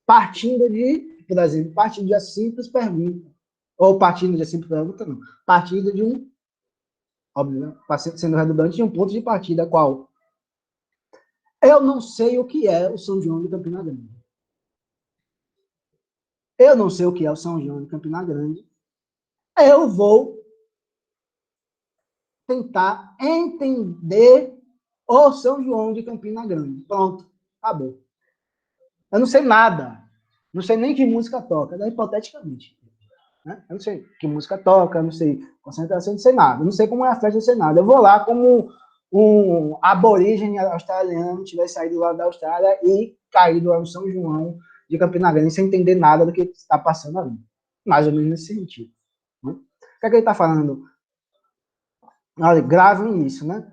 Speaker 1: partindo de, por exemplo, partindo de uma simples pergunta. Ou partindo de uma simples pergunta, não. Partindo de um, óbvio, né? Sendo redundante, de um ponto de partida qual? Eu não sei o que é o São João de Campina Grande. Eu não sei o que é o São João de Campina Grande. Eu vou tentar entender o São João de Campina Grande. Pronto, acabou. Eu não sei nada. Não sei nem que música toca, hipoteticamente. Né? Eu não sei que música toca, eu não sei concentração, não sei nada. Eu não sei como é a festa, não sei nada. Eu vou lá como um aborígene australiano, tivesse saído lá da Austrália e caído lá no São João de Campina Grande sem entender nada do que está passando ali. Mais ou menos nesse sentido. Né? O que é que ele está falando? Olha, gravem isso, né?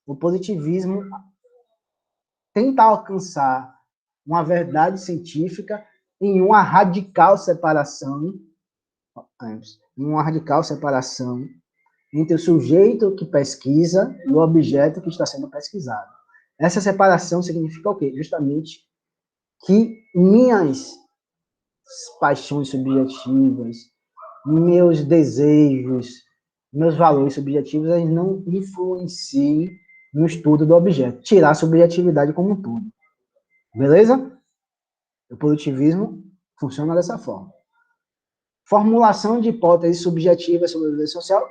Speaker 1: O positivismo tenta alcançar uma verdade científica em uma radical separação entre o sujeito que pesquisa e o objeto que está sendo pesquisado. Essa separação significa o quê? Justamente que minhas paixões subjetivas, meus desejos, meus valores subjetivos, eles não influenciem no estudo do objeto. Tirar a subjetividade como um todo. Beleza? O positivismo funciona dessa forma. Formulação de hipóteses subjetivas sobre a vida social,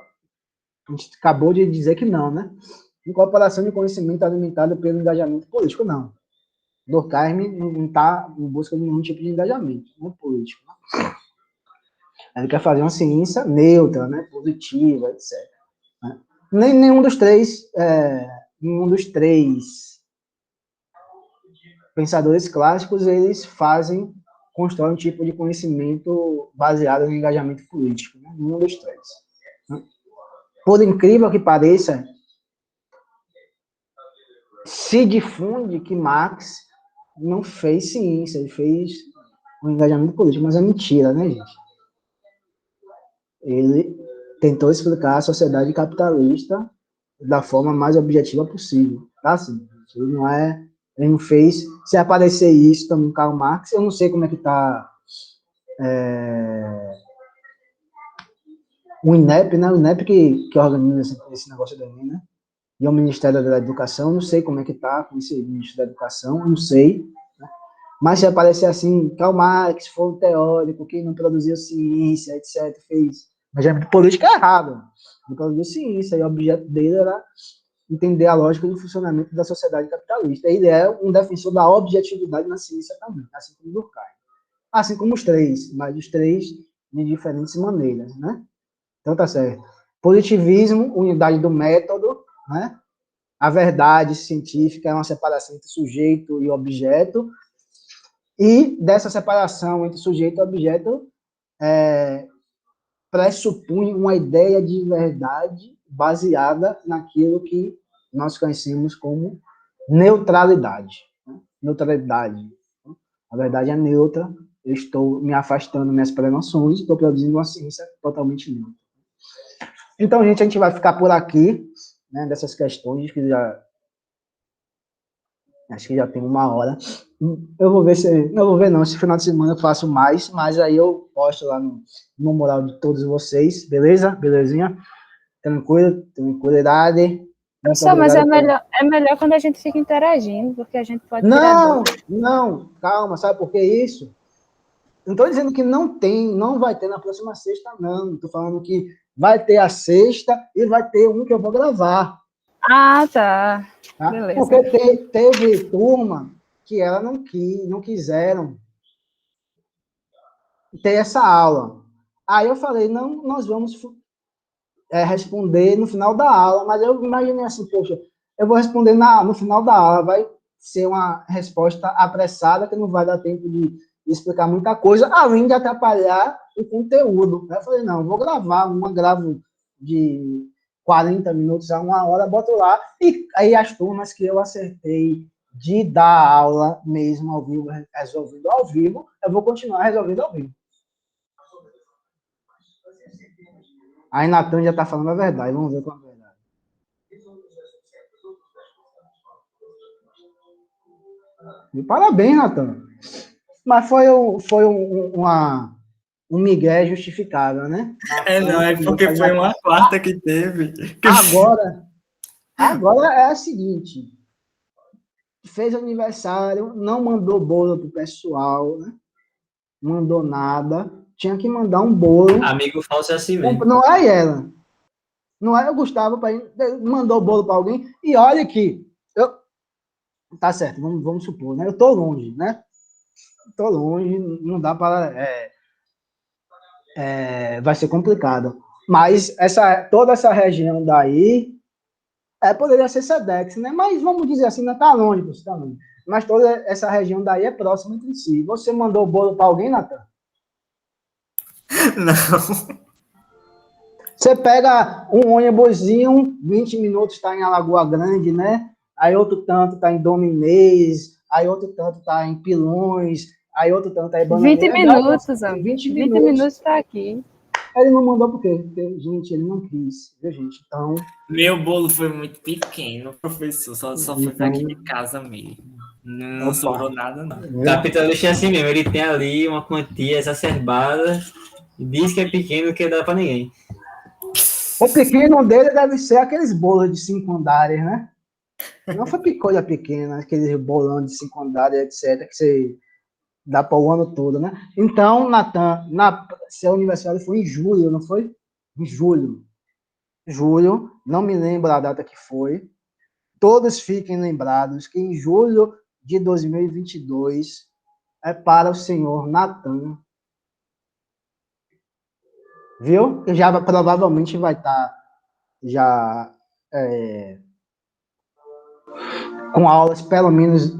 Speaker 1: a gente acabou de dizer que não, né? Incorporação de conhecimento alimentado pelo engajamento político, não. Durkheim não está em busca de nenhum tipo de engajamento, não político. Né? Ele quer fazer uma ciência neutra, né? Positiva, etc. Né? Nenhum dos três pensadores clássicos, eles constroem um tipo de conhecimento baseado no engajamento político. Né? Nenhum dos três. Né? Por incrível que pareça, se difunde que Marx não fez ciência, ele fez um engajamento político, mas é mentira, né, gente? Ele tentou explicar a sociedade capitalista da forma mais objetiva possível, tá? Assim, Ele não fez. Se aparecer isso também, Karl Marx, eu não sei como é que está o INEP, né? O INEP que organiza esse negócio do Enem, né? E o Ministério da Educação, não sei como é que está com esse Ministério da Educação, não sei. Mas se aparecer assim, Karl Marx foi um teórico que não produziu ciência, etc., fez. Mas é política errada. Não produziu ciência, e o objeto dele era entender a lógica do funcionamento da sociedade capitalista. Ele é um defensor da objetividade na ciência também, assim como Durkheim. Assim como os três, mas os três de diferentes maneiras, né? Então tá certo. Positivismo, unidade do método, né? A verdade científica é uma separação entre sujeito e objeto, e dessa separação entre sujeito e objeto pressupõe uma ideia de verdade baseada naquilo que nós conhecemos como neutralidade. Né? Neutralidade. A verdade é neutra, eu estou me afastando das minhas prenoções, estou produzindo uma ciência totalmente neutra. Então, gente, a gente vai ficar por aqui, né, dessas questões, que acho que já tem 1 hora. Eu vou ver esse final de semana eu faço mais, mas aí eu posto lá no moral de todos vocês, beleza? Belezinha? Tranquilidade.
Speaker 5: Professor, mas é melhor quando a gente fica interagindo, porque a gente pode tirar dúvidas.
Speaker 1: Não, calma, sabe por que isso? Não estou dizendo que não vai ter na próxima sexta, não. Estou falando que vai ter a sexta e vai ter um que eu vou gravar.
Speaker 5: Ah, tá.
Speaker 1: Tá?
Speaker 5: Beleza.
Speaker 1: Porque teve turma que ela não quiseram ter essa aula. Aí eu falei, não, nós vamos responder no final da aula, mas eu imaginei assim, poxa, eu vou responder no final da aula, vai ser uma resposta apressada, que não vai dar tempo de explicar muita coisa, além de atrapalhar o conteúdo. Aí eu falei, não, vou gravar, gravo de 40 minutos a 1 hora, boto lá, e aí as turmas que eu acertei de dar aula mesmo ao vivo, resolvendo ao vivo, eu vou continuar resolvendo ao vivo. Aí Natan já está falando a verdade, vamos ver qual é a verdade. E parabéns, Natan. Mas foi um migué justificável, né?
Speaker 4: Não, é porque foi uma quarta que teve.
Speaker 1: Agora é a seguinte, fez aniversário, não mandou bolo pro pessoal, né? Mandou nada, tinha que mandar um bolo.
Speaker 6: Amigo falso é assim mesmo.
Speaker 1: Não é ela. Não é o Gustavo, mandou bolo para alguém, e olha que tá certo, vamos supor, né? Eu tô longe, né? Tô longe, não dá para... vai ser complicado. Mas toda essa região daí poderia ser Sedex, né? Mas vamos dizer assim, não tá longe você também. Mas toda essa região daí é próxima entre si. Você mandou o bolo para alguém, Natan?
Speaker 4: Não.
Speaker 1: Você pega um ônibusinho, 20 minutos está em Alagoa Grande, né? Aí outro tanto está em Dominês, aí outro tanto está em Pilões, aí outro tanto está em Bananeira.
Speaker 5: 20 minutos, amigo.
Speaker 1: 20
Speaker 5: minutos está aqui.
Speaker 1: Ele não mandou por quê? Porque, gente, ele não quis, viu, gente? Então...
Speaker 4: Meu bolo foi muito pequeno, professor. Só foi para aqui de casa mesmo. Não sobrou nada, não.
Speaker 6: O capitalista é assim mesmo, ele tem ali uma quantia exacerbada e diz que é pequeno, que dá para ninguém.
Speaker 1: O pequeno dele deve ser aqueles bolos de 5 andares, né? Não foi coisa pequena, aqueles bolão de 5 andares, etc., que você dá para o ano todo, né? Então, Natan, seu aniversário foi em julho, não foi? Em julho. Julho, não me lembro a data que foi. Todos fiquem lembrados que em julho de 2022 é para o senhor Natan. Viu? Que já provavelmente vai estar com aulas pelo menos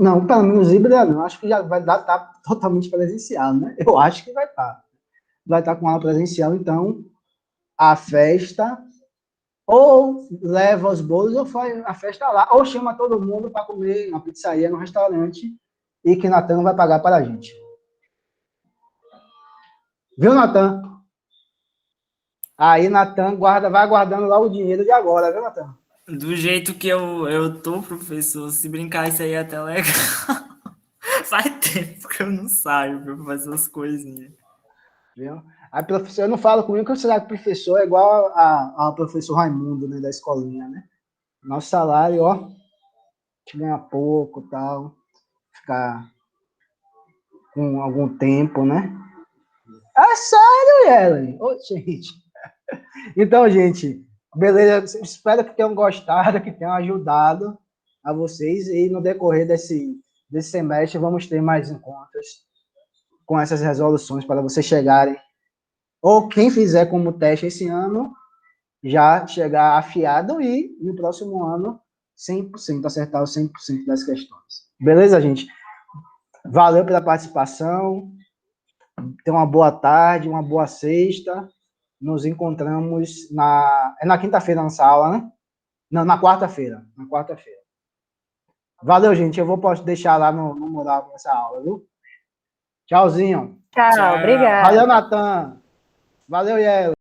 Speaker 1: híbrida, não, acho que já vai estar totalmente presencial, né? Eu acho que vai estar. Vai estar com aula presencial, então a festa ou leva os bolos ou faz a festa lá, ou chama todo mundo para comer na pizzaria, no restaurante, e que Natan vai pagar para a gente. Viu, Natan? Aí, Natan, vai guardando lá o dinheiro de agora, viu, Natan?
Speaker 4: Do jeito que eu tô, professor, se brincar isso aí é até legal. Faz tempo que eu não saio pra fazer as coisinhas.
Speaker 1: Viu? A professora, eu não falo comigo que eu será que o professor é igual ao professor Raimundo, né, da escolinha, né? Nosso salário, ó, te ganha pouco e tal, ficar com algum tempo, né? É sério, Ellen? Ô, gente. Então, gente, beleza, espero que tenham gostado, que tenham ajudado a vocês, e no decorrer desse semestre vamos ter mais encontros com essas resoluções para vocês chegarem, ou quem fizer como teste esse ano, já chegar afiado e no próximo ano 100%, acertar os 100% das questões. Beleza, gente? Valeu pela participação, tenha uma boa tarde, uma boa sexta, nos encontramos na quinta-feira nossa aula, né? Não, na quarta-feira, Valeu, gente, eu vou deixar lá no mural essa aula, viu? Tchauzinho.
Speaker 5: Tchau,
Speaker 4: Tchau.
Speaker 5: obrigada.
Speaker 1: Valeu, Natan. Valeu, Yel.